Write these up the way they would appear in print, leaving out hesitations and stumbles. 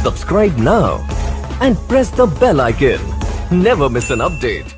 Subscribe now and press the bell icon. Never miss an update.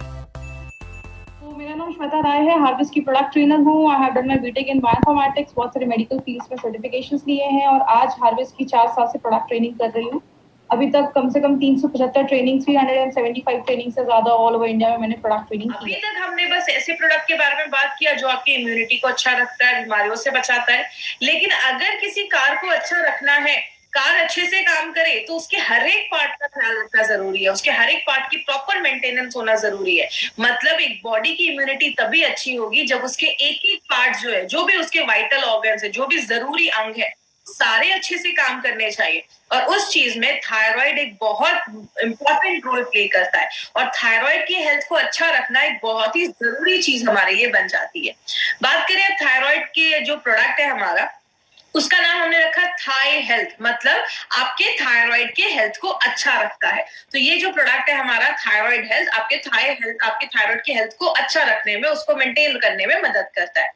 तो मेरा नाम श्वेता राय है, हार्वेस्ट की प्रोडक्ट ट्रेनर हूँ। I have done my BTech in bioinformatics, बहुत सारे मेडिकल फील्ड्स में सर्टिफिकेशंस लिए हैं और आज हार्वेस्ट की 4 साल से प्रोडक्ट ट्रेनिंग कर रही हूँ। अभी तक कम से कम 375 ट्रेनिंग, 375 ट्रेनिंग से ज्यादा ऑल ओवर इंडिया में मैंने प्रोडक्ट ट्रेनिंग की। अभी तक हमने बस ऐसे प्रोडक्ट के बारे में बात किया जो आपकी इम्यूनिटी को अच्छा रखता है, बीमारियों से बचाता है। लेकिन अगर किसी कार को अच्छा रखना है, कार अच्छे से काम करे, तो उसके हर एक पार्ट का ख्याल रखना जरूरी है। उसके हर एक पार्ट की प्रॉपर मेंटेनेंस होना जरूरी है। मतलब एक बॉडी की इम्यूनिटी तभी अच्छी होगी जब उसके एक एक पार्ट जो है, जो भी उसके वाइटल ऑर्गन्स है, जो भी जरूरी अंग है, सारे अच्छे से काम करने चाहिए। और उस चीज में थायराइड एक बहुत इंपॉर्टेंट रोल प्ले करता है। और थायराइड की हेल्थ को अच्छा रखना एक बहुत ही जरूरी चीज हमारे लिए बन जाती है। बात करें थायराइड के जो प्रोडक्ट है हमारा, उसका नाम हमने रखा थाई हेल्थ, मतलब आपके थायराइड के हेल्थ को अच्छा रखता है। तो ये जो प्रोडक्ट है हमारा थायराइड हेल्थ, आपके थायराइड के हेल्थ को अच्छा रखने में, उसको मेंटेन करने में मदद करता है।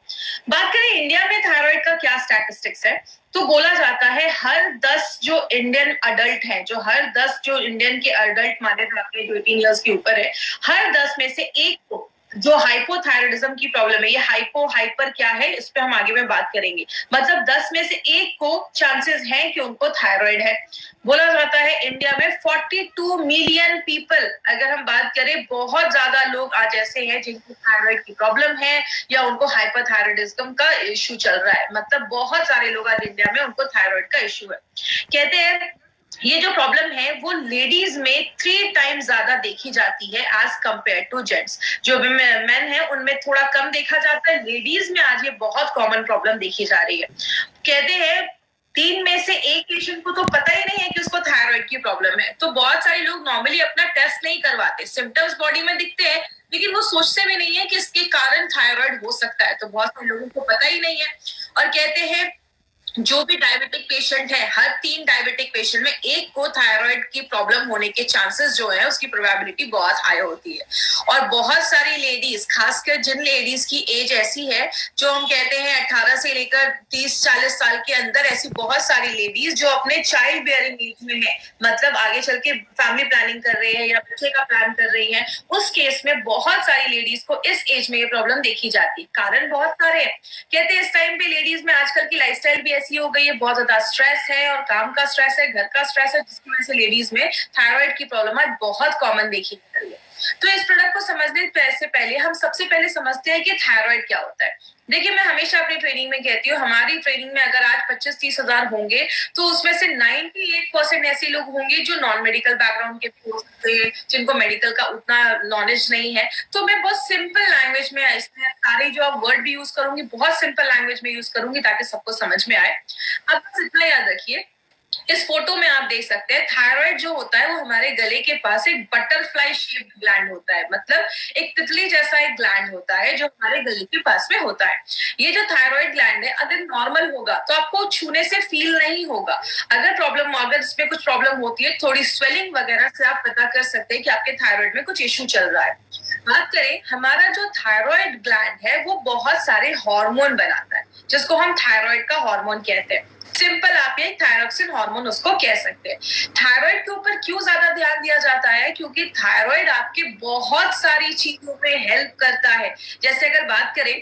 बात करें इंडिया में थायराइड का क्या स्टैटिस्टिक्स है, तो बोला जाता है हर 10 जो इंडियन अडल्ट हैं, हर 10 जो इंडियन के अडल्ट माने जाते हैं जो 18 इयर्स के ऊपर है, हर 10 में से एक को जो हाइपोथायराइडिज्म की प्रॉब्लम है, ये हाइपर क्या है, इस पे हम आगे में बात करेंगे। मतलब 10 में से एक को चांसेस हैं कि उनको थायराइड है। बोला जाता है इंडिया में 42 मिलियन पीपल, अगर हम बात करें, बहुत ज्यादा लोग आज ऐसे हैं जिनको थायराइड की प्रॉब्लम है या उनको हाइपोथायराइडिज्म का इश्यू चल रहा है। मतलब बहुत सारे लोग आज इंडिया में उनको थायराइड का इश्यू है। कहते हैं ये जो प्रॉब्लम है वो लेडीज में 3 टाइम्स ज्यादा देखी जाती है एज कंपेयर टू जेंट्स। जो मेन है उनमें थोड़ा कम देखा जाता है, लेडीज में आज ये बहुत कॉमन प्रॉब्लम देखी जा रही है। कहते हैं 3 में से 1 पेशेंट को तो पता ही नहीं है कि उसको थायराइड की प्रॉब्लम है। तो बहुत सारे लोग नॉर्मली अपना टेस्ट नहीं करवाते, सिम्टम्स बॉडी में दिखते हैं लेकिन वो सोचते भी नहीं है कि इसके कारण थायराइड हो सकता है। तो बहुत सारे लोगों को पता ही नहीं है। और कहते हैं जो भी डायबिटिक पेशेंट है, हर 3 डायबिटिक पेशेंट में एक को थायराइड की प्रॉब्लम होने के चांसेस जो है, उसकी प्रोबेबिलिटी बहुत हाई होती है। और बहुत सारी लेडीज, खासकर जिन लेडीज की एज ऐसी है जो हम कहते हैं 18 से लेकर 30-40 साल के अंदर, ऐसी बहुत सारी लेडीज जो अपने चाइल्ड बेयरिंग एज में है, मतलब आगे चल के फैमिली प्लानिंग कर रही है या बच्चे का प्लान कर रही है, उस केस में बहुत सारी लेडीज को इस एज में ये प्रॉब्लम देखी जाती है। कारण बहुत सारे हैं। कहते हैं इस टाइम पे लेडीज में आजकल की लाइफस्टाइल भी ऐसी हो गई है, बहुत ज्यादा स्ट्रेस है और काम का स्ट्रेस है, घर का स्ट्रेस है, जिसकी वजह से लेडीज में थायराइड की प्रॉब्लम आज बहुत कॉमन देखी जा रही है। तो इस प्रोडक्ट को समझने से पहले हम सबसे पहले समझते हैं कि थायराइड क्या होता है। देखिए, मैं हमेशा अपनी ट्रेनिंग में कहती हूँ, हमारी ट्रेनिंग में अगर आज 25-30 हजार होंगे तो उसमें से 98% ऐसे लोग होंगे जो नॉन मेडिकल बैकग्राउंड के हो सकते हैं, जिनको मेडिकल का उतना नॉलेज नहीं है। तो मैं बहुत सिंपल लैंग्वेज में इसमें सारे जो आप वर्ड भी यूज करूंगी, बहुत सिंपल लैंग्वेज में यूज करूंगी ताकि सबको समझ में आए। अब बस इतना याद रखिए, इस फोटो में आप देख सकते हैं थायराइड जो होता है वो हमारे गले के पास एक बटरफ्लाई शेप्ड ग्लैंड होता है, मतलब एक तितली जैसा एक ग्लैंड होता है जो हमारे गले के पास में होता है। ये जो थायराइड ग्लैंड है अगर नॉर्मल होगा तो आपको छूने से फील नहीं होगा। अगर इसमें कुछ प्रॉब्लम होती है, थोड़ी स्वेलिंग वगैरह से आप पता कर सकते हैं कि आपके थायराइड में कुछ इश्यू चल रहा है। बात करें, हमारा जो थायराइड ग्लैंड है वो बहुत सारे हार्मोन बनाता है, जिसको हम थायराइड का हार्मोन कहते हैं। सिंपल आप ये थायरोक्सिन हार्मोन उसको कह सकते हैं। थायराइड के ऊपर क्यों ज्यादा ध्यान दिया जाता है, क्योंकि थायराइड आपके बहुत सारी चीजों में हेल्प करता है। जैसे अगर बात करें,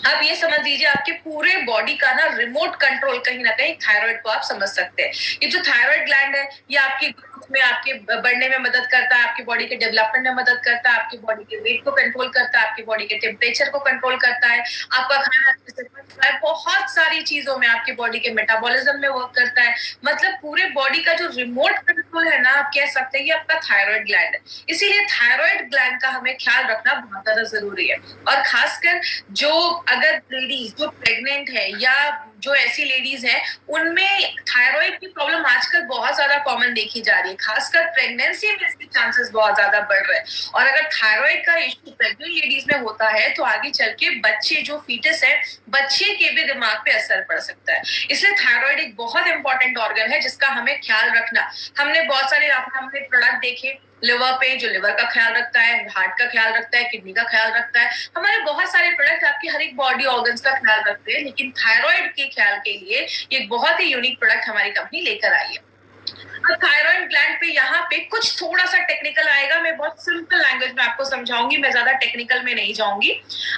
आप ये समझ लीजिए आपके पूरे बॉडी का ना रिमोट कंट्रोल कहीं ना कहीं थायराइड को आप समझ सकते हैं। ये जो थायराइड ग्लैंड है ये आपकी ग्रोथ में, आपके बढ़ने में मदद करता है, आपकी बॉडी के डेवलपमेंट में मदद करता है, आपकी बॉडी के वेट को कंट्रोल करता है, आपकी बॉडी के टेम्परेचर को कंट्रोल करता है, आपका खाना अच्छे से पचता है, बहुत सारी चीजों में आपकी बॉडी के मेटाबॉलिज्म में वर्क करता है। मतलब पूरे बॉडी का जो रिमोट कंट्रोल है ना, आप कह सकते हैं ये आपका थायराइड ग्लैंड है। इसीलिए थायराइड ग्लैंड का हमें ख्याल रखना बहुत ज्यादा जरूरी है। और खासकर जो अगर लेडीज जो प्रेग्नेंट है या जो ऐसी लेडीज हैं उनमें थायराइड की प्रॉब्लम आजकल बहुत ज्यादा कॉमन देखी जा रही है, खासकर प्रेगनेंसी में इसके चांसेस बहुत ज्यादा बढ़ रहे हैं। और अगर थायराइड का इश्यू प्रेग्नेंट लेडीज में होता है तो आगे चल के बच्चे जो फीटस है, बच्चे के भी दिमाग पे असर पड़ सकता है। इसलिए थायराइड एक बहुत इंपॉर्टेंट ऑर्गन है जिसका हमें ख्याल रखना। हमने बहुत सारे हमने प्रोडक्ट देखे लिवर पे, जो लिवर का ख्याल रखता है, हार्ट का ख्याल रखता है, किडनी का ख्याल रखता है। हमारे बहुत सारे प्रोडक्ट आपके हर एक बॉडी ऑर्गन्स का ख्याल रखते हैं, लेकिन थायराइड के ख्याल के लिए एक बहुत ही यूनिक प्रोडक्ट हमारी कंपनी लेकर आई है। अब थायराइड थायराइड ग्लैंड पे यहाँ पे कुछ थोड़ा सा टेक्निकल आएगा, मैं बहुत सिंपल लैंग्वेज में आपको समझाऊंगी, मैं ज्यादा टेक्निकल में नहीं जाऊंगी।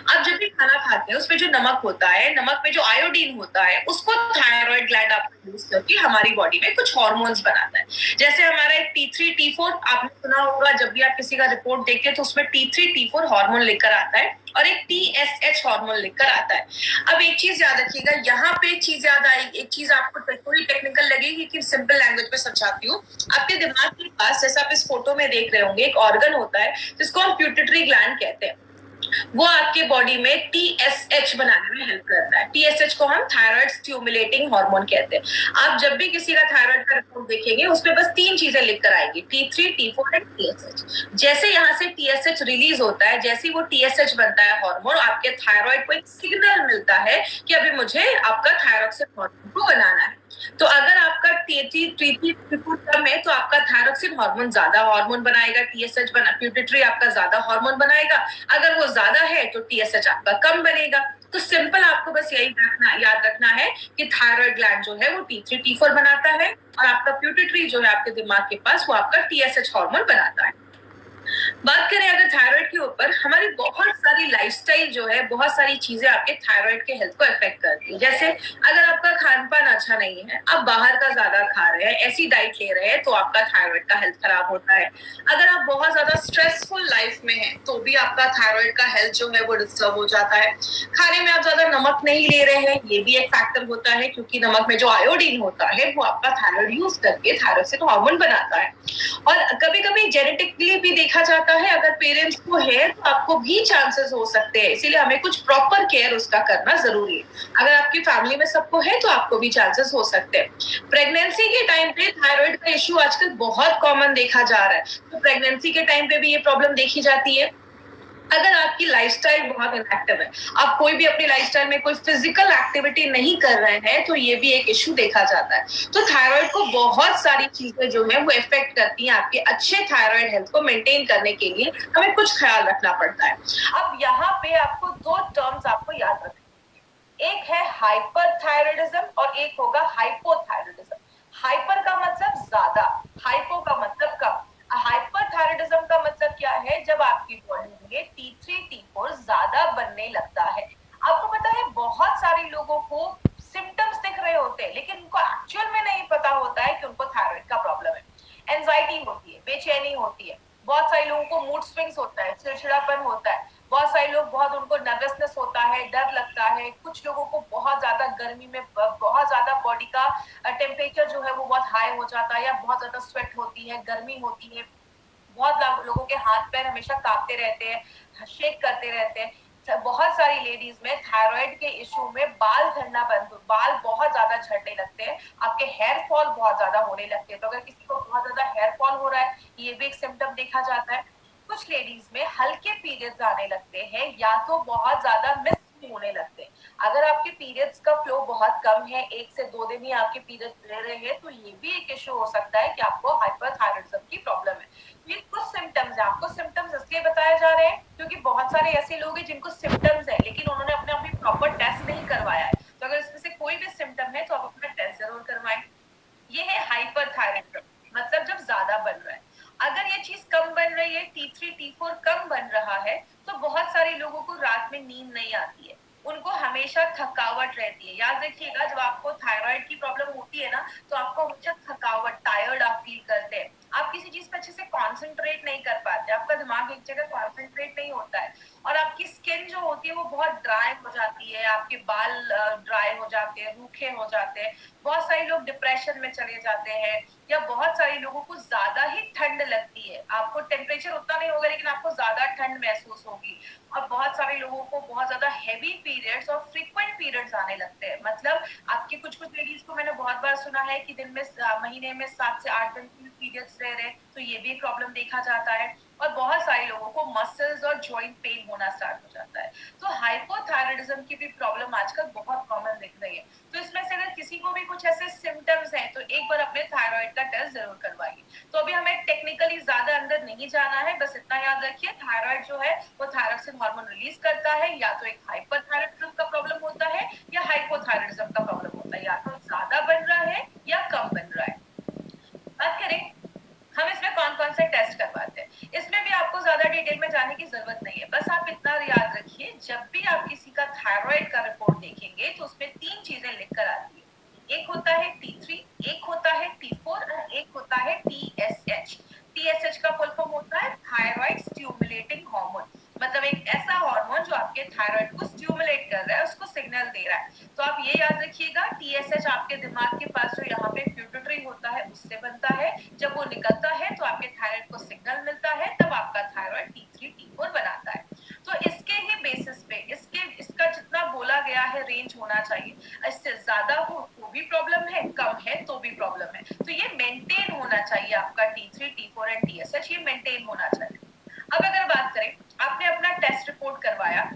आप जब भी खाना खाते हैं उसमें जो नमक होता है, नमक में जो आयोडीन होता है, उसको थायराइड ग्लैंड आपको यूज करके हमारी बॉडी में कुछ हार्मोन्स बनाता है। जैसे हमारा एक T3 T4 आपने सुना होगा, जब भी आप किसी का रिपोर्ट देखते हैं तो उसमें T3 T4 हार्मोन लिखकर आता है और एक TSH हार्मोन लिखकर आता है। अब एक चीज याद रखिएगा, यहाँ पे एक चीज याद आई, एक चीज आपको थोड़ी टेक्निकल लगेगी कि सिंपल लैंग्वेज में समझाती हूँ। आपके दिमाग के पास, जैसा आप इस फोटो में देख रहे होंगे, एक ऑर्गन होता है जिसको हम प्यूटिटरी ग्लैंड कहते हैं। वो आपके बॉडी में TSH बनाने में हेल्प करता है। TSH को हम थायराइड स्टिमुलेटिंग हार्मोन कहते हैं। आप जब भी किसी का थायराइड का रिपोर्ट देखेंगे उसमें बस 3 चीजें लिख कर आएगी, T3 T4 एंड TSH। जैसे यहाँ से TSH रिलीज होता है, जैसे वो TSH बनता है हार्मोन, आपके थायराइड को एक सिग्नल मिलता है कि अभी मुझे आपका थायरॉक्सिन हार्मोन को बनाना है। तो अगर आपका T3 कम है तो आपका थायरॉक्सिन हार्मोन ज्यादा हार्मोन बनाएगा, TSH प्यूटिटरी आपका ज्यादा हार्मोन बनाएगा। अगर वो ज्यादा है तो TSH आपका कम बनेगा। तो सिंपल आपको बस यही याद रखना है कि थायराइड ग्लैंड जो है वो T3 T4 बनाता है और आपका प्यूटिटरी जो है आपके दिमाग के पास वो आपका TSH हार्मोन बनाता है। बात करें अगर थायराइड के ऊपर, हमारी बहुत सारी लाइफस्टाइल जो है, बहुत सारी चीजें आपके थायराइड के हेल्थ को अफेक्ट करती है। जैसे अगर आपका खान पान अच्छा नहीं है, आप बाहर का ज्यादा खा रहे हैं, ऐसी डाइट ले रहे हैं, तो आपका थायराइड का हेल्थ खराब होता है। अगर आप बहुत ज्यादा स्ट्रेसफुल लाइफ में हैं तो भी आपका थायराइड का हेल्थ जो है वो डिस्टर्ब हो जाता है। खाने में आप ज्यादा नमक नहीं ले रहे हैं, ये भी एक फैक्टर होता है, क्योंकि नमक में जो आयोडीन होता है वो आपका थायराइड यूज करके थायरॉक्सिन हार्मोन बनाता है। और कभी कभी जेनेटिकली भी देखा जाता है, अगर पेरेंट्स को है तो आपको भी चांसेस हो सकते हैं, इसीलिए हमें कुछ प्रॉपर केयर उसका करना जरूरी है। अगर आपकी फैमिली में सबको है तो आपको भी चांसेस हो सकते हैं। प्रेगनेंसी के टाइम पे थायराइड का इश्यू आजकल बहुत कॉमन देखा जा रहा है, तो प्रेगनेंसी के टाइम पे भी ये प्रॉब्लम देखी जाती है। अगर आपकी लाइफस्टाइल बहुत इनएक्टिव है, आप कोई भी अपनी लाइफस्टाइल में कोई फिजिकल एक्टिविटी नहीं कर रहे हैं, तो ये भी एक इश्यू देखा जाता है। तो थायराइड को बहुत सारी चीजें जो है वो इफेक्ट करती हैं। आपके अच्छे थायराइड हेल्थ को मेंटेन करने के लिए हमें कुछ ख्याल रखना पड़ता है। अब यहाँ पे आपको 2 टर्म्स आपको याद रखना, एक है हाइपरथायराइडिज्म और एक होगा हाइपोथायराइडिज्म। हाइपर का मतलब ज्यादा, हाइपो का मतलब कम। हाइपरथायराइडिज्म का मतलब क्या है, जब आपकी बॉडी में T3 T4 ज्यादा बनने लगता है। आपको पता है बहुत सारे लोगों को सिम्टम्स दिख रहे होते हैं, लेकिन उनको एक्चुअल में नहीं पता होता है कि उनको थायराइड का प्रॉब्लम है। एंजाइटी होती है, बेचैनी होती है, बहुत सारे लोगों को मूड स्विंग्स होता है, चिड़चिड़ापन होता है, बहुत सारे लोग उनको नर्वसनेस होता है, डर लगता है। कुछ लोगों को बहुत ज्यादा गर्मी में बहुत ज्यादा बॉडी का टेम्परेचर जो है वो बहुत हाई हो जाता है, या बहुत ज्यादा स्वेट होती है, गर्मी होती है। बहुत लोगों के हाथ पैर हमेशा कांपते रहते हैं, शेक करते रहते हैं। बहुत सारी लेडीज में थायराइड के इश्यू में बाल झड़ना बंद, बाल बहुत ज्यादा झड़ने लगते हैं, आपके हेयर फॉल बहुत ज्यादा होने लगते हैं। तो अगर किसी को बहुत ज्यादा हेयर फॉल हो रहा है, ये भी एक सिम्टम देखा जाता है। कुछ लेडीज में हल्के पीरियड्स आने लगते हैं, या तो बहुत ज्यादा मिस होने लगते हैं। अगर आपके पीरियड्स का फ्लो बहुत कम है, 1 से 2 दिन ही आपके पीरियड्स रह रहे हैं, तो ये भी एक इश्यू हो सकता है कि आपको हाइपरथायराइडिज्म की प्रॉब्लम है। ये कुछ सिम्टम्स है, आपको सिम्टम्स इसलिए बताए जा रहे हैं क्योंकि बहुत सारे ऐसे लोग हैं जिनको सिम्टम्स है, लेकिन उन्होंने अपने आप प्रॉपर टेस्ट नहीं करवाया है। तो अगर इसमें से कोई भी सिम्टम है तो आप अपना टेस्ट जरूर करवाएं। ये है हाइपरथायराइडिज्म, मतलब जब ज्यादा बन रहा है। अगर ये चीज कम बन रही है, T3 T4 कम बन रहा है, तो बहुत सारे लोगों को रात में नींद नहीं आती है, उनको हमेशा थकावट रहती है। याद रखिएगा, जब आपको थायराइड की प्रॉब्लम होती है ना, तो आपको हमेशा थकावट, टायर्ड आप फील करते हैं, आप किसी चीज पे अच्छे से कॉन्सेंट्रेट नहीं कर पाते, आपका दिमाग एक जगह कॉन्सेंट्रेट नहीं होता है, और आपकी स्किन जो होती है वो बहुत ड्राई हो जाती है, आपके बाल ड्राई हो जाते हैं, रूखे हो जाते हैं। बहुत सारे लोग डिप्रेशन में चले जाते हैं, या बहुत सारे लोगों को ज्यादा ही ठंड लगती है। आपको टेम्परेचर उतना नहीं होगा, लेकिन आपको ज्यादा ठंड महसूस होगी। और बहुत सारे लोगों को बहुत ज्यादा हैवी पीरियड्स और फ्रीक्वेंट पीरियड्स आने लगते हैं। मतलब आपके कुछ लेडीज को मैंने बहुत बार सुना है कि दिन में, महीने में 7 से 8 दिन की पीरियड्स रह रहे, तो ये भी प्रॉब्लम देखा जाता है। और बहुत सारे लोगों को मसल्स और जॉइंट पेन होना स्टार्ट हो जाता है। तो हाइपोथायराइडिज्म की भी प्रॉब्लम आजकल बहुत कॉमन दिख रही है। तो इसमें से अगर किसी को भी कुछ ऐसे सिम्टम्स हैं, तो एक बार अपने थायराइड का टेस्ट जरूर करवाइए। तो अभी हमें टेक्निकली ज्यादा अंदर नहीं जाना है, बस इतना याद रखिए, थायराइड जो है वो थायरॉक्सिन हार्मोन रिलीज करता है। या तो एक हाइपरथायराइडिज्म का प्रॉब्लम होता है, या हाइपोथायराइडिज्म का प्रॉब्लम होता है, या तो ज्यादा बन रहा है या कम बन रहा है। बात करें डिटेल में जाने की जरूरत नहीं है, बस आप इतना याद रखिए, जब भी आप किसी का थायराइड का रिपोर्ट देखेंगे तो उसमें 3 चीजें लिखकर आती है। एक होता है T3, एक होता है T4 और एक होता है TSH। TSH का फुल फॉर्म होता है थायराइड स्टिमुलेटिंग हार्मोन, मतलब एक ऐसा हार्मोन जो आपके थायराइड को स्टिमुलेट कर रहा है, उसको सिग्नल दे रहा है। तो आप ये याद रखिएगा, TSH आपके दिमाग के पास जो यहाँ पे प्यूटरी होता है उससे बनता है, जब वो निकलता है तो आपके थायराइड को सिग्नल मिलता है, तब आपका थायराइड T3 T4 बनाता है। तो इसके ही बेसिस पे इसका जितना बोला गया है रेंज होना चाहिए, इससे ज्यादा हो तो भी प्रॉब्लम है, कम है तो भी प्रॉब्लम है। तो ये मेंटेन होना चाहिए, आपका T3 T4 एंड TSH ये मेंटेन होना चाहिए। अब अगर बात करें, आपने अपना टेस्ट रिपोर्ट करवाया,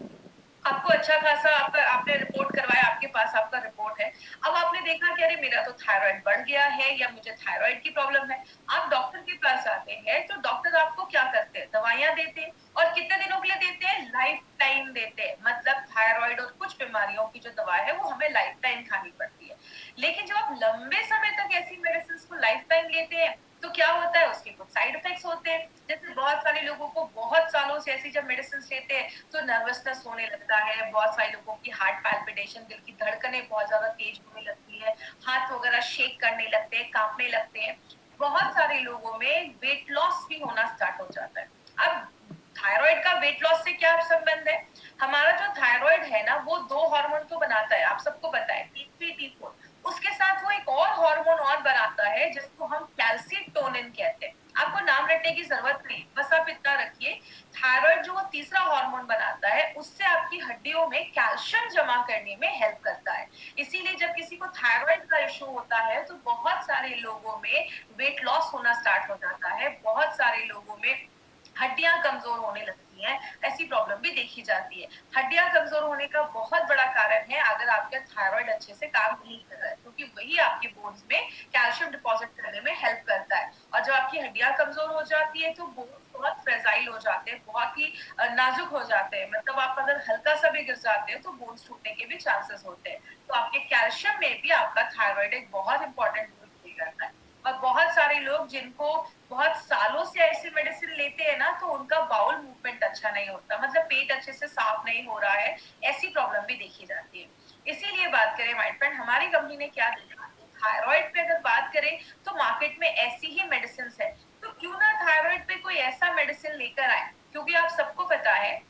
आपको अच्छा खासा आपने रिपोर्ट करवाया, आपके पास आपका रिपोर्ट है, अब आपने देखा कि अरे मेरा तो थायराइड बढ़ गया है या मुझे थायराइड की प्रॉब्लम है। आप डॉक्टर के पास जाते हैं तो डॉक्टर आपको क्या करते हैं, दवाइयां देते हैं, और कितने दिनों के लिए देते हैं, लाइफ टाइम देते हैं। मतलब थायराइड और कुछ बीमारियों की जो दवा है वो हमें लाइफ टाइम खानी पड़ती है। लेकिन जब आप लंबे समय तक ऐसी मेडिसिन को लाइफ टाइम लेते हैं तो क्या होता है, उसके कुछ साइड इफेक्ट्स होते हैं। जैसे बहुत सारे लोगों को बहुत सालों से ऐसी जब मेडिसिन लेते हैं तो नर्वसनेस होने लगता है, बहुत सारे लोगों की हार्ट पैल्पिटेशन, दिल की धड़कनें बहुत ज्यादा तेज होने लगती है, हाथ वगैरह शेक करने लगते हैं, कांपने लगते हैं। बहुत सारे लोगों में वेट लॉस भी होना स्टार्ट हो जाता है। अब थायराइड का वेट लॉस से क्या संबंध है, हमारा जो थायराइड है ना वो 2 हार्मोन तो बनाता है, आप सबको पता है, T3 T4। उसके साथ वो एक और हार्मोन और बनाता है जिसको हम कैल्सीटोनिन कहते हैं। आपको नाम रटने की जरूरत नहीं, बस आप इतना रखिए, थायराइड जो वो तीसरा हार्मोन बनाता है उससे आपकी हड्डियों में कैल्शियम जमा करने में हेल्प करता है। इसीलिए जब किसी को थायराइड का इश्यू होता है तो बहुत सारे लोगों में वेट लॉस होना स्टार्ट हो जाता है, बहुत सारे लोगों में हड्डियां कमजोर होने लगती हैं, ऐसी प्रॉब्लम भी देखी जाती है। हड्डियां कमजोर होने का बहुत बड़ा कारण है अगर आपका थायराइड अच्छे से काम नहीं कर रहा है, क्योंकि वही आपके बोन्स में कैल्शियम डिपॉजिट करने में हेल्प करता है। और जब आपकी हड्डियां कमजोर हो जाती है तो बोन्स बहुत फ्रेजाइल हो जाते हैं, बहुत ही नाजुक हो जाते हैं, मतलब आप अगर हल्का सा भी गिर जाते हैं तो बोन्स टूटने के भी चांसेस होते हैं। तो आपके कैल्शियम में भी आपका थायराइड एक बहुत इंपॉर्टेंट रोल प्ले करता है। और बहुत सारे लोग जिनको बहुत सालों से ऐसी मेडिसिन लेते हैं ना तो उनका बाउल मूवमेंट अच्छा नहीं होता, मतलब पेट अच्छे से साफ नहीं हो रहा है, ऐसी प्रॉब्लम भी देखी जाती है। इसीलिए बात करें माय फ्रेंड, हमारी कंपनी ने क्या देखा, थायराइड पे अगर बात करें तो मार्केट में ऐसी ही मेडिसिन है, तो क्यों ना थायराइड पे कोई ऐसा मेडिसिन लेकर आए, क्योंकि आप सबको पता है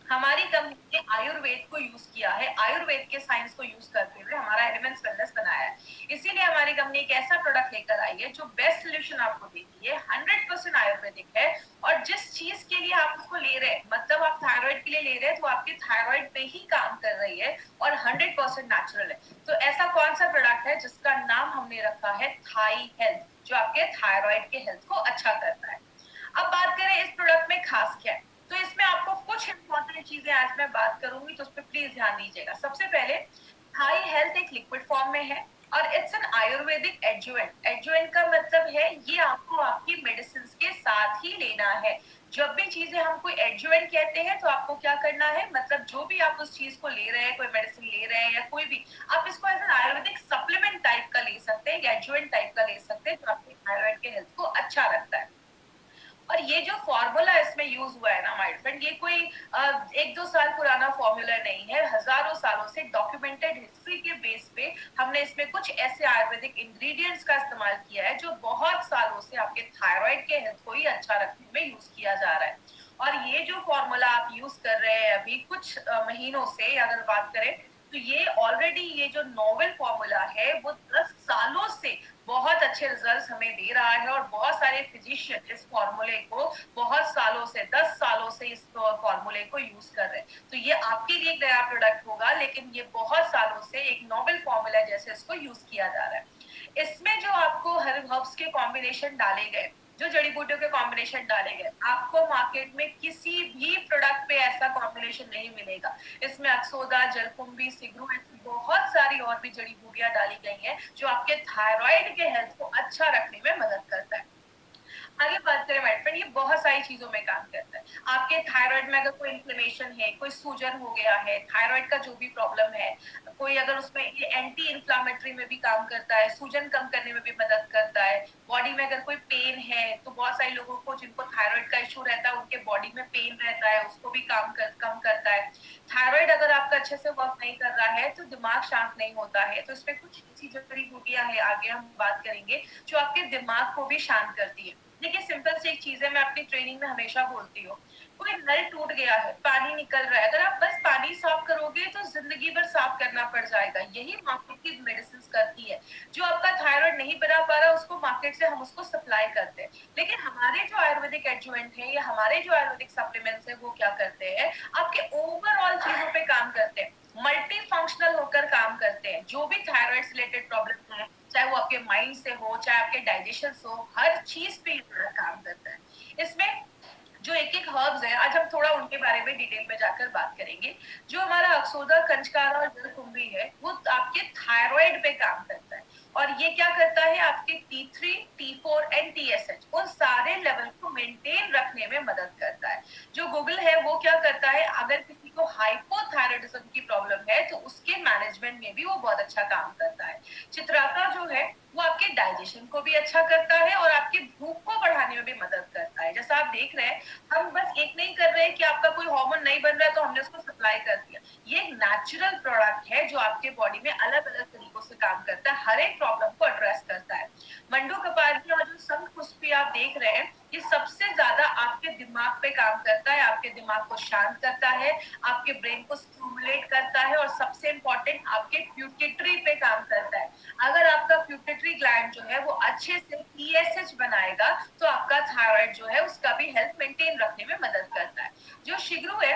हमारी कंपनी ने आयुर्वेद को यूज किया है, आयुर्वेद के साइंस को यूज करते हुए हमारा एलिमेंट्स वेलनेस बनाया है। इसीलिए हमारी कंपनी एक ऐसा प्रोडक्ट लेकर आई है जो बेस्ट सोल्यूशन आपको देती है, 100% आयुर्वेदिक है। और जिस चीज के लिए आप उसको ले रहे हैं, मतलब आप थायराइड के लिए ले रहे हैं तो आपके थायराइड पे ही काम कर रही है और 100% नेचुरल है। तो ऐसा कौन सा प्रोडक्ट है जिसका नाम हमने रखा है थाई हेल्थ, जो आपके थायराइड के हेल्थ को अच्छा करता है। अब बात करें इस प्रोडक्ट में खास क्या है, तो इसमें आपको कुछ इंपॉर्टेंट चीजें आज मैं बात करूंगी, तो उस पर प्लीज ध्यान दीजिएगा। सबसे पहले, थाई हेल्थ एक लिक्विड फॉर्म में है और it's an Ayurvedic adjuvant. Adjuvant का मतलब है ये आपको आपकी मेडिसिन के साथ ही लेना है। जब भी चीजें हम कोई एडजुवेंट कहते हैं तो आपको क्या करना है, मतलब जो भी आप उस चीज को ले रहे हैं, कोई मेडिसिन ले रहे हैं या कोई भी, आप इसको as an ayurvedic supplement type का ले सकते हैं, एडजुवेंट टाइप का ले सकते हैं, जो आपकी थायराइड के हेल्थ को अच्छा रखता है। और ये जो फॉर्मूला इसमें यूज हुआ है ना माय फ्रेंड, ये कोई 1-2 साल पुराना फॉर्मूला नहीं है, हजारों सालों से डॉक्यूमेंटेड हिस्ट्री के बेस पे हमने इसमें कुछ ऐसे आयुर्वेदिक इंग्रेडिएंट्स का इस्तेमाल किया है जो बहुत सालों से आपके थायराइड के हेल्थ को ही अच्छा रखने में यूज किया जा रहा है। और ये जो फॉर्मूला आप यूज कर रहे हैं अभी कुछ महीनों से अगर बात करें, तो ये ऑलरेडी ये जो नोवेल फॉर्मूला है वो 10 सालों से बहुत अच्छे रिजल्ट्स हमें दे रहा है, और बहुत सारे फिजिशियन इस फॉर्मूले को बहुत सालों से, 10 सालों से इस फॉर्मूले को यूज कर रहे हैं। तो ये आपके लिए एक नया प्रोडक्ट होगा, लेकिन ये बहुत सालों से एक नोवेल फॉर्मूला जैसे इसको यूज किया जा रहा है। इसमें जो आपको हर्ब्स के कॉम्बिनेशन डाले गए, जो जड़ी बूटियों के कॉम्बिनेशन डाले गए, आपको मार्केट में किसी भी प्रोडक्ट पे ऐसा कॉम्बिनेशन नहीं मिलेगा। इसमें अक्सोदा, जलकुंभी, सिगरू, ऐसी बहुत सारी और भी जड़ी बूटियां डाली गई हैं जो आपके थायराइड के हेल्थ को अच्छा रखने में मदद करता है। आगे बात करें माय फ्रेंड, ये बहुत सारी चीजों में काम करता है। आपके थायराइड में अगर कोई इन्फ्लेमेशन है, कोई सूजन हो गया है, थायराइड का जो भी प्रॉब्लम है, कोई अगर उसमें ये एंटी इन्फ्लामेटरी में भी काम करता है, सूजन कम करने में भी मदद करता है। बॉडी में अगर कोई पेन है, तो बहुत सारे लोगों को जिनको थायराइड का इशू रहता है उनके बॉडी में पेन रहता है, उसको भी कम करता है। थायराइड अगर आपका अच्छे से वर्क नहीं कर रहा है तो दिमाग शांत नहीं होता है, तो इसमें कुछ ऐसी जड़ी बूटियां हैं, आगे हम बात करेंगे, जो आपके दिमाग को भी शांत करती है। देखिए सिंपल सी एक चीज है, मैं अपनी ट्रेनिंग में हमेशा बोलती हूँ, कोई नल टूट गया है, पानी निकल रहा है, अगर आप बस पानी साफ करोगे तो जिंदगी भर साफ करना पड़ जाएगा। यही मार्केट की मेडिसिन करती है। जो आपका थायराइड नहीं बना पा रहा उसको मार्केट से हम उसको सप्लाई करते हैं, लेकिन हमारे जो आयुर्वेदिक एडजुवेंट है या हमारे जो आयुर्वेदिक सप्लीमेंट्स है वो क्या करते हैं, आपके ओवरऑल चीजों पे काम करते हैं, मल्टी फंक्शनल होकर काम करते हैं। जो भी थायराइड से रिलेटेड प्रॉब्लम है, चाहे वो आपके माइंड से हो, चाहे आपके डाइजेशन से हो, हर चीज पे काम करता है। इसमें जो एक एक हर्ब्स है, आज हम थोड़ा उनके बारे में डिटेल में जाकर बात करेंगे। जो हमारा अक्सोदा, कंचकारा और जलकुंभी है, वो आपके थायराइड पे काम करता है, और ये क्या करता है, आपके T3, T4 एंड TSH उन सारे लेवल को मेंटेन रखने में मदद करता है। जो गूगल है वो क्या करता है, अगर किसी को हाइपोथायराइडिज्म की प्रॉब्लम है तो उसके मैनेजमेंट में भी वो बहुत अच्छा काम करता है। चित्राका जो है वो आपके डाइजेशन को भी अच्छा करता है और आपकी भूख को बढ़ाने में भी मदद करता है। जैसा आप देख रहे हैं, हम बस एक नहीं कर रहे कि आपका कोई हार्मोन नहीं बन रहा है तो हमने उसको सप्लाई कर दिया। ये एक नेचुरल प्रोडक्ट है जो आपके बॉडी में अलग अलग तरीकों से काम करता है, हर एक प्रॉब्लम को एड्रेस करता है। मंडू कपाली और जो शंख पुष्पी आप देख रहे हैं, ये सबसे ज्यादा आपके दिमाग पे काम करता है, आपके दिमाग को शांत करता है, आपके ब्रेन को स्टिमुलेट करता है, और सबसे इंपॉर्टेंट आपके प्यूटिटरी पे काम करता है। अगर आपका प्यूटिटरी ग्लैंड जो है वो अच्छे से TSH बनाएगा तो आपका थायराइड जो है उसका भी हेल्थ मेंटेन रखने में मदद करता है। जो शिग्रू है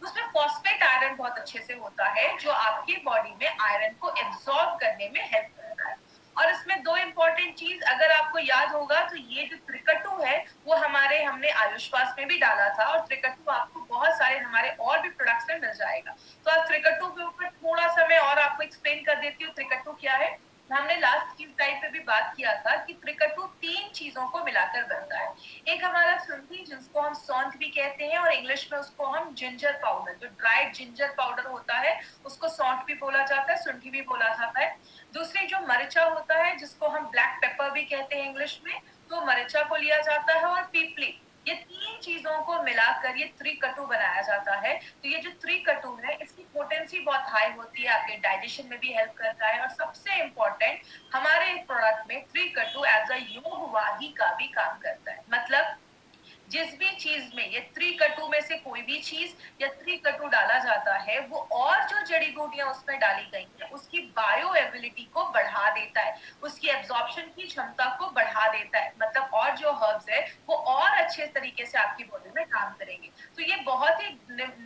उसमें फॉस्फेट आयरन बहुत अच्छे से होता है, जो आपकी बॉडी में आयरन को एब्सॉर्ब करने में हेल्प करता है। और इसमें दो इंपॉर्टेंट चीज अगर आपको याद होगा, तो ये जो त्रिकटु है वो हमने आयुष्वास में भी डाला था, और त्रिकटु आपको बहुत सारे हमारे और भी प्रोडक्ट्स में मिल जाएगा। तो आज त्रिकटु के ऊपर थोड़ा सा मैं और आपको एक्सप्लेन कर देती हूँ त्रिकटु क्या है। हमने लास्ट चीज टाइप पे भी बात किया था कि त्रिकटु 3 चीजों को मिलाकर बनता है। एक हमारा शुंठी, जिसको हम सौंठ भी कहते हैं, और इंग्लिश में उसको हम जिंजर पाउडर, जो ड्राइड जिंजर पाउडर होता है उसको सौंठ भी बोला जाता है, शुंठी भी बोला जाता है। दूसरी जो मरिचा होता है, जिसको हम ब्लैक पेपर भी कहते हैं इंग्लिश में, तो मरिचा को लिया जाता है, और पीपली। ये 3 चीजों को मिलाकर ये त्रिकटु बनाया जाता है। तो ये जो त्रिकटु है इसकी पोटेंसी बहुत हाई होती है, आपके डाइजेशन में भी हेल्प करता है, और सबसे इम्पोर्टेंट हमारे प्रोडक्ट में त्रिकटु एज अ योगवाही का भी काम करता है। मतलब जिस भी चीज में ये त्रिकटु में से कोई भी चीज या त्रिकटु डाला जाता है, वो और जो जड़ी बूटियां उसमें डाली गई हैं उसकी बायो एबिलिटी को बढ़ा देता है, उसकी एब्जॉर्प्शन की क्षमता को बढ़ा देता है। मतलब और जो हर्ब्स है वो और अच्छे तरीके से आपकी बॉडी में काम करेंगे। तो ये बहुत ही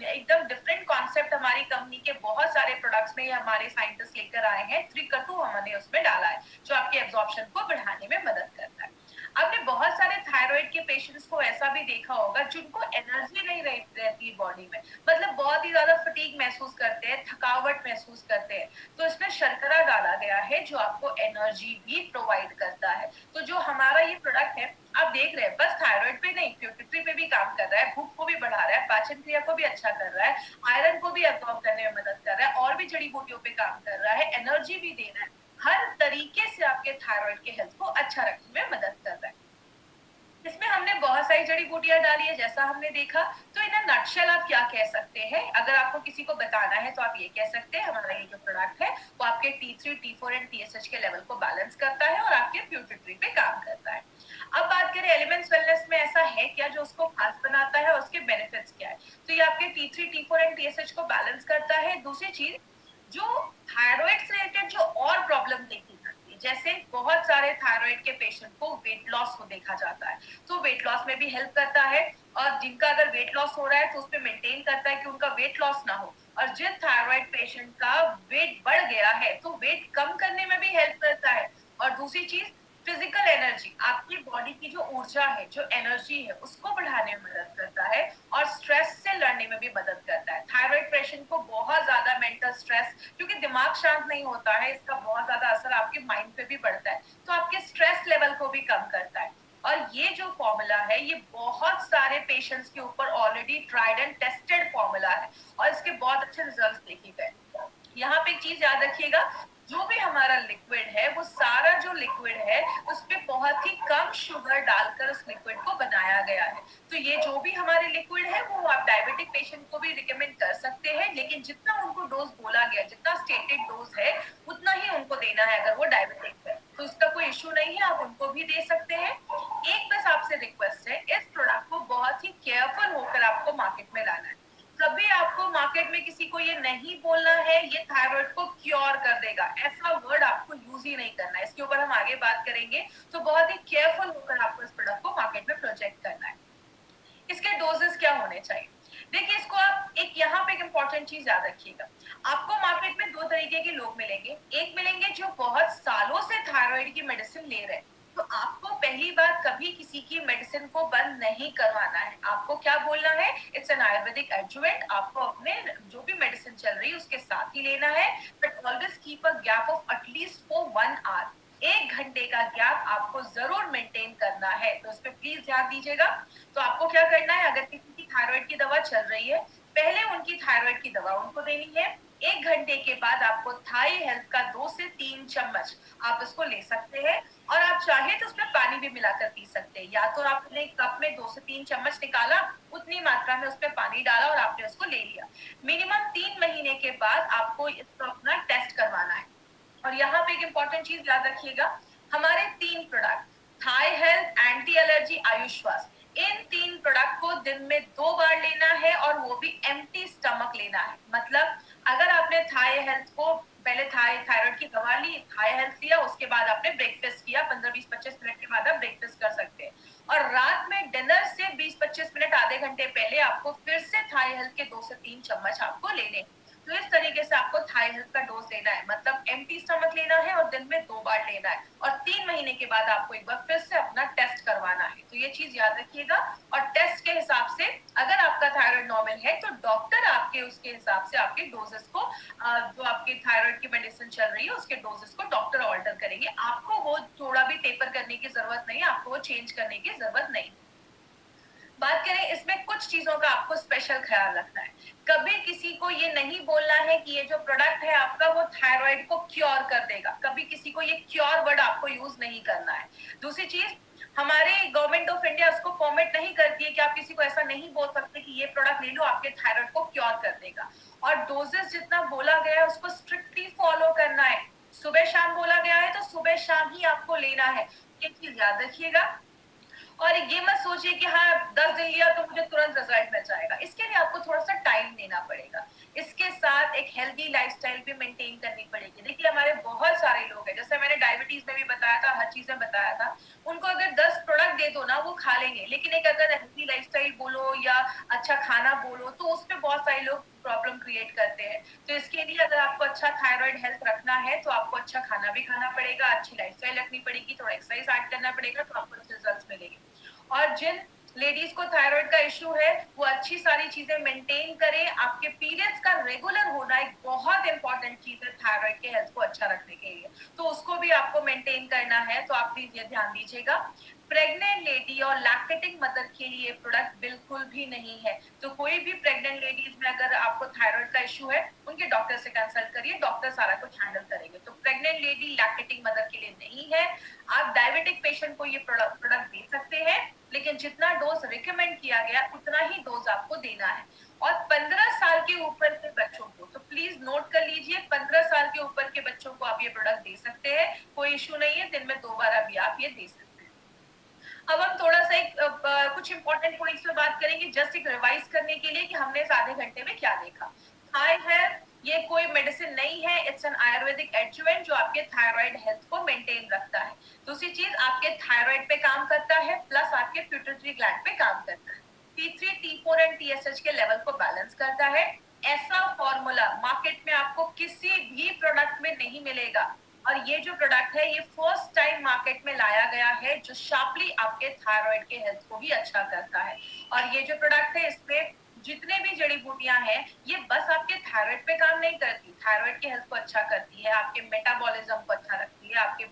एकदम डिफरेंट कॉन्सेप्ट हमारी कंपनी के बहुत सारे प्रोडक्ट्स में हमारे साइंटिस्ट लेकर आए हैं। त्रिकटु हमने उसमें डाला है जो आपके एब्जॉर्प्शन को बढ़ाने में मदद करता है। आपने बहुत सारे थायराइड के पेशेंट्स को ऐसा भी देखा होगा जिनको एनर्जी नहीं रहती बॉडी में, मतलब बहुत ही ज्यादा फटीग महसूस करते हैं, थकावट महसूस करते हैं। तो इसमें शर्करा डाला गया है जो आपको एनर्जी भी प्रोवाइड करता है। तो जो हमारा ये प्रोडक्ट है आप देख रहे हैं, बस थायराइड पे नहीं, प्यूटिटरी पे भी काम कर रहा है, भूख को भी बढ़ा रहा है, पाचन क्रिया को भी अच्छा कर रहा है, आयरन को भी एब्जॉर्ब करने में मदद कर रहा है, और भी जड़ी बूटियों पे काम कर रहा है, एनर्जी भी दे रहा है। हर तरीके से आपके थायराइड के हेल्थ को अच्छा रखने में मदद कर रहा है। इसमें हमने बहुत सारी जड़ी बूटियां डाली है जैसा हमने देखा। तो इन नटशेल आप क्या कह सकते हैं, अगर आपको किसी को बताना है तो आप ये कह सकते हैं हमारा ये जो प्रोडक्ट है वो आपके T3, T4 एंड TSH के लेवल को बैलेंस करता है और आपके प्यूटिटरी पे काम करता है। अब बात करें एलिमेंट्स वेलनेस में ऐसा है क्या जो उसको खास बनाता है और उसके बेनिफिट्स क्या है। तो ये आपके T3, T4 एंड TSH को बैलेंस करता है। दूसरी चीज, जो थायराइड से रिलेटेड जो और प्रॉब्लम देखी जाती है, जैसे बहुत सारे थायराइड के पेशेंट को वेट लॉस को देखा जाता है, तो वेट लॉस में भी हेल्प करता है। और जिनका अगर वेट लॉस हो रहा है तो उस पर मेंटेन करता है कि उनका वेट लॉस ना हो। और जिन थायराइड पेशेंट का वेट बढ़ गया है तो वेट कम करने में भी हेल्प करता है। और दूसरी चीज, फिजिकल एनर्जी, आपकी बॉडी की जो ऊर्जा है, जो एनर्जी है, उसको बढ़ाने में मदद करता है और स्ट्रेस से लड़ने में भी मदद करता है। थायराइड पेशेंट को बहुत ज्यादा मेंटल स्ट्रेस, क्योंकि दिमाग शांत नहीं होता है, इसका बहुत ज्यादा असर आपके माइंड पे भी पड़ता है, तो आपके स्ट्रेस लेवल को भी कम करता है। और ये जो फॉर्मूला है ये बहुत सारे पेशेंट्स के ऊपर already tried and tested formula है और इसके बहुत अच्छे रिजल्ट्स देखे गए। यहाँ पे एक चीज याद रखिएगा, जो भी हमारा लिक्विड है वो सारा जो लिक्विड है उसमें बहुत ही कम शुगर डालकर उस लिक्विड को बनाया गया है। तो ये जो भी हमारे लिक्विड है वो आप डायबिटिक पेशेंट को भी रिकमेंड कर सकते हैं, लेकिन जितना उनको डोज बोला गया, जितना स्टेटेड डोज है उतना ही उनको देना है अगर वो डायबिटिक है। तो इसका कोई इश्यू नहीं है, आप उनको भी दे सकते हैं। एक बस आपसे रिक्वेस्ट है, इस प्रोडक्ट को बहुत ही केयरफुल होकर आपको मार्केट में लाना है। कभी आपको मार्केट में किसी को ये नहीं बोलना है ये थायराइड को क्योर कर देगा, ऐसा वर्ड आपको यूज ही नहीं करना है। इसके ऊपर हम आगे बात करेंगे, तो बहुत ही केयरफुल होकर आपको इस प्रोडक्ट को मार्केट में प्रोजेक्ट करना है। इसके डोजेस क्या होने चाहिए, देखिए इसको आप एक यहाँ पे एक इंपॉर्टेंट चीज याद रखिएगा, आपको मार्केट में दो तरीके के लोग मिलेंगे। एक मिलेंगे जो बहुत सालों से थायराइड की मेडिसिन ले रहे हैं, तो आपको पहली बार कभी किसी की मेडिसिन को बंद नहीं करवाना है। आपको क्या बोलना है, इट्स एन आयुर्वेदिक एडजुवेंट, आपको अपने जो भी मेडिसिन चल रही है उसके साथ ही लेना है, but always keep a gap of at least for 1 hour. 1 घंटे का गैप आपको जरूर मेंटेन करना है, तो उस पर प्लीज ध्यान दीजिएगा। तो आपको क्या करना है, अगर किसी की थायराइड की दवा चल रही है, पहले उनकी थायराइड की दवा उनको देनी है। 1 घंटे के बाद आपको थाई हेल्थ का 2 से 3 चम्मच आप इसको ले सकते हैं, और आप चाहे तो उसमें पानी भी मिलाकर पी सकते हैं। या तो आपने कप में 2 से 3 चम्मच निकाला, उतनी मात्रा में उसमें पानी डाला और आपने उसको ले लिया। मिनिमम 3 महीने के बाद आपको इसको अपना टेस्ट करवाना है। और यहाँ पे एक इंपॉर्टेंट चीज याद रखिएगा, हमारे 3 product Thai Health, anti allergy, Ayushwas, इन 3 प्रोडक्ट को दिन में 2 बार लेना है और वो भी एम्प्टी स्टमक लेना है। मतलब अगर आपने थाई हेल्थ को पहले थायराइड की दवा ली, थाई हेल्थ लिया, उसके बाद आपने ब्रेकफास्ट किया, 15-20-25 मिनट के बाद आप ब्रेकफास्ट कर सकते हैं, और रात में डिनर से 20-25 मिनट आधे घंटे पहले आपको फिर से थाई हेल्थ के 2 से 3 चम्मच आपको लेने। तो इस तरीके से आपको थाई हेल्थ का डोज लेना है, मतलब एम्प्टी स्टमक लेना है और दिन में 2 बार लेना है, और 3 महीने के बाद आपको एक बार फिर से अपना टेस्ट करवाना है। तो ये चीज याद रखिएगा, और टेस्ट के हिसाब से अगर आपका थायराइड नॉर्मल है तो डॉक्टर आपके उसके हिसाब से आपके डोजेस को, जो आपके थायराइड की मेडिसिन चल रही है उसके डोजेस को डॉक्टर ऑल्टर करेंगे। आपको वो थोड़ा भी टेपर करने की जरूरत नहीं, आपको वो चेंज करने की जरूरत नहीं। बात करें इसमें कुछ चीजों का आपको स्पेशल ख्याल रखना है। कभी किसी को ये नहीं बोलना है कि ये जो प्रोडक्ट है आपका वो थायराइड को क्योर कर देगा, कभी किसी को ये क्योर वर्ड आपको यूज नहीं करना है। दूसरी चीज, हमारे गवर्नमेंट ऑफ इंडिया उसको परमिट नहीं करती है कि आप किसी को ऐसा नहीं बोल सकते कि ये प्रोडक्ट ले लो आपके थायराइड को क्योर कर देगा। और डोजेस जितना बोला गया है उसको स्ट्रिक्टली फॉलो करना है। सुबह शाम बोला गया है तो सुबह शाम ही आपको लेना है, ये चीज याद रखिएगा। और ये मत सोचिए कि हाँ 10 दिन लिया तो मुझे तुरंत रिजल्ट मिल जाएगा, इसके लिए आपको थोड़ा सा टाइम देना पड़ेगा। इसके साथ एक हेल्दी लाइफस्टाइल भी मेंटेन करनी पड़ेगी। देखिए हमारे बहुत सारे लोग हैं, जैसे मैंने डायबिटीज में भी बताया था, हर चीज में बताया था, उनको अगर 10 प्रोडक्ट दे दो ना वो खा लेंगे, लेकिन एक अगर हेल्दी लाइफस्टाइल बोलो या अच्छा खाना बोलो तो उसमें बहुत सारे लोग प्रॉब्लम क्रिएट करते हैं। तो इसके लिए अगर आपको अच्छा थायराइड हेल्थ रखना है तो आपको अच्छा खाना भी खाना पड़ेगा, अच्छी लाइफस्टाइल रखनी पड़ेगी, थोड़ा एक्सरसाइज ऐड करना पड़ेगा, तो आपको अच्छे रिजल्ट्स मिलेंगे। और जिन लेडीज को थायराइड का इश्यू है वो अच्छी सारी चीजें मेंटेन करें। आपके पीरियड्स का रेगुलर होना एक बहुत इंपॉर्टेंट चीज है थायराइड के हेल्थ को अच्छा रखने के लिए, तो उसको भी आपको मेंटेन करना है, तो आप प्लीज ये ध्यान दीजिएगा। प्रेग्नेंट लेडी और लैक्टेटिंग मदर के लिए प्रोडक्ट बिल्कुल भी नहीं है। तो कोई भी प्रेग्नेंट लेडीज में अगर आपको थायराइड का इश्यू है उनके डॉक्टर से कंसल्ट करिए, डॉक्टर सारा कुछ हैंडल करेंगे। तो प्रेग्नेंट लेडी लैक्टेटिंग मदर के लिए नहीं है। आप डायबिटिक पेशेंट को ये प्रोडक्ट दे सकते हैं, लेकिन जितना डोज रिकमेंड किया गया उतना ही डोज आपको देना है। और 15 साल के ऊपर के बच्चों को, तो प्लीज नोट कर लीजिए, 15 साल के ऊपर के बच्चों को आप ये प्रोडक्ट दे सकते हैं, कोई इश्यू नहीं है, दिन में 2 बार अभी आप ये दे सकते हैं। अब हम थोड़ा सा कुछ इंपॉर्टेंट पॉइंट्स पे बात करेंगे, जस्ट एक रिवाइज करने के लिए कि हमने इस आधे घंटे में क्या देखा। थाई हेल्थ ये कोई मेडिसिन नहीं है, इट्स एन आयुर्वेदिक एडजुवेंट जो आपके थायराइड हेल्थ को मेंटेन रखता है। दूसरी चीज, आपके थायराइड पे काम करता है, प्लस आपके पिट्यूटरी ग्लैंड पे काम करता है। T3, T4 एंड TSH के लेवल को बैलेंस करता है। ऐसा फॉर्मूला मार्केट में आपको किसी भी प्रोडक्ट में नहीं मिलेगा, और ये जो प्रोडक्ट है ये फर्स्ट टाइम मार्केट में लाया गया है, जो शार्पली आपके थायराइड के हेल्थ को भी अच्छा करता है। और ये जो प्रोडक्ट है इसमें जितने भी जड़ी बूटियां हैं ये बस आपके थायराइड पे काम नहीं करती, थायराइड के हेल्थ को अच्छा करती है, आपके मेटाबॉलिज्म को अच्छा रखती है, आपके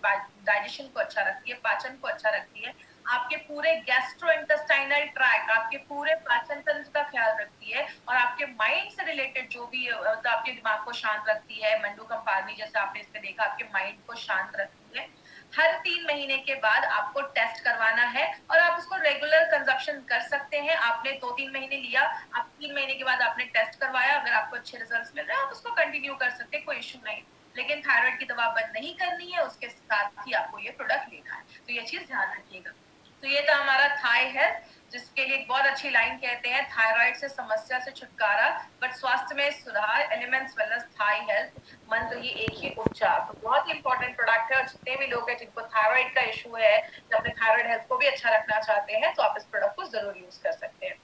डाइजेशन को अच्छा रखती है, पाचन को अच्छा रखती है, आपके पूरे गैस्ट्रोइंटेस्टाइनल ट्रैक, आपके पूरे पाचन तंत्र का ख्याल रखती है और आपके माइंड से रिलेटेड जो भी तो आपके दिमाग को शांत रखती है। मंडू कंपारनी जैसे आपने इसमें देखा, आपके माइंड को शांत रखती है। हर 3 महीने के बाद आपको टेस्ट करवाना है और आप उसको रेगुलर कंजप्शन कर सकते हैं। आपने 2-3 महीने लिया, आप 3 महीने के बाद आपने टेस्ट करवाया, अगर आपको अच्छे रिजल्ट्स मिल रहे हैं आप उसको कंटिन्यू कर सकते हैं, कोई इश्यू नहीं। लेकिन थायराइड की दवा बंद नहीं करनी है, उसके साथ ही आपको ये प्रोडक्ट लेना है, तो ये चीज ध्यान रखिएगा। तो ये था हमारा थाई हेल्थ, जिसके लिए एक बहुत अच्छी लाइन कहते हैं, थायराइड से समस्या से छुटकारा बट स्वास्थ्य में सुधार, एलिमेंट्स वेलनेस थाई हेल्थ, मंत्र ही एक ही उपचार। तो बहुत ही इंपॉर्टेंट प्रोडक्ट है और जितने भी लोग हैं जिनको थायराइड का इशू है, जो अपने थायराइड हेल्थ को भी अच्छा रखना चाहते हैं, तो आप इस प्रोडक्ट को जरूर यूज कर सकते हैं।